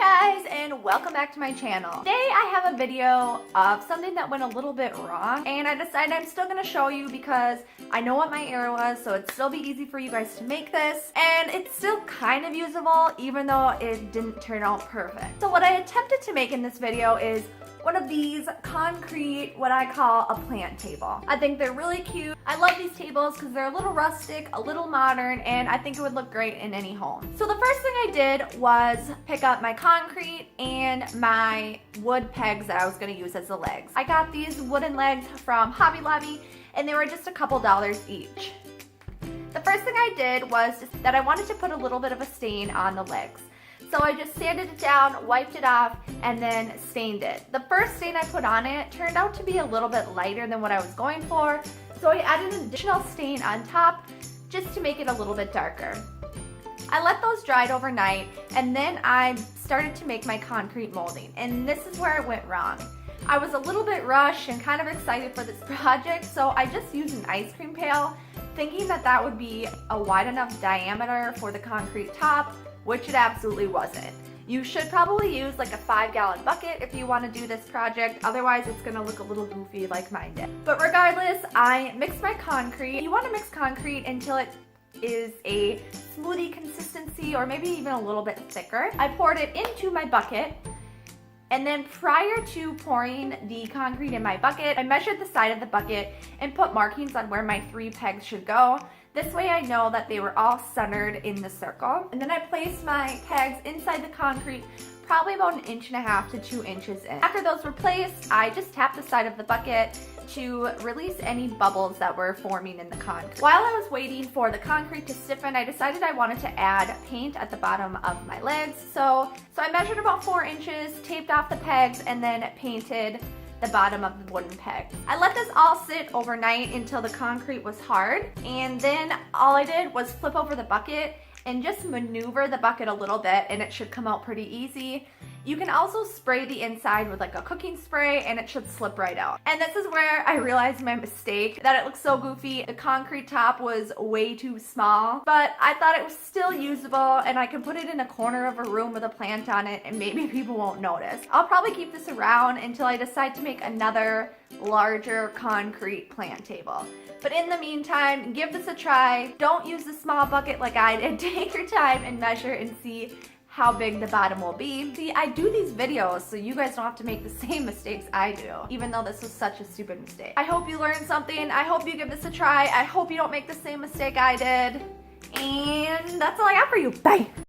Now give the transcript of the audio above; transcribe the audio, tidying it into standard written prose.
Hi guys, and welcome back to my channel. Today I have a video of something that went a little bit wrong, and I decided I'm still gonna show you because I know what my error was, so it'd still be easy for you guys to make this, and it's still kind of usable even though it didn't turn out perfect. So what I attempted to make in this video is one of these concrete, what I call a plant table. I think they're really cute. I love these tables because they're a little rustic, a little modern, and I think it would look great in any home. So the first thing I did was pick up my concrete and my wood pegs that I was gonna use as the legs. I got these wooden legs from Hobby Lobby and they were just a couple dollars each. The first thing I did was that I wanted to put a little bit of a stain on the legs. So I just sanded it down, wiped it off, and then stained it. The first stain I put on it turned out to be a little bit lighter than what I was going for, so I added an additional stain on top just to make it a little bit darker. I let those dry overnight, and then I started to make my concrete molding, and this is where it went wrong. I was a little bit rushed and kind of excited for this project, so I just used an ice cream pail, thinking that that would be a wide enough diameter for the concrete top, which it absolutely wasn't. You should probably use like a 5-gallon bucket if you want to do this project, otherwise it's going to look a little goofy like mine did. But regardless, I mixed my concrete. You want to mix concrete until it is a smoothie consistency or maybe even a little bit thicker. I poured it into my bucket, and then prior to pouring the concrete in my bucket, I measured the side of the bucket and put markings on where my 3 pegs should go. This way I know that they were all centered in the circle. And then I placed my pegs inside the concrete, probably about 1.5 to 2 inches in. After those were placed, I just tapped the side of the bucket to release any bubbles that were forming in the concrete. While I was waiting for the concrete to stiffen, I decided I wanted to add paint at the bottom of my legs. So I measured about 4 inches, taped off the pegs, and then painted the bottom of the wooden pegs. I let this all sit overnight until the concrete was hard, and then all I did was flip over the bucket and just maneuver the bucket a little bit, and it should come out pretty easy. You can also spray the inside with like a cooking spray and it should slip right out. And this is where I realized my mistake, that it looked so goofy. The concrete top was way too small, but I thought it was still usable and I can put it in a corner of a room with a plant on it and maybe people won't notice. I'll probably keep this around until I decide to make another larger concrete plant table. But in the meantime, give this a try. Don't use the small bucket like I did. Take your time and measure and see how big the bottom will be. See, I do these videos so you guys don't have to make the same mistakes I do, even though this was such a stupid mistake. I hope you learned something. I hope you give this a try. I hope you don't make the same mistake I did. And that's all I got for you. Bye.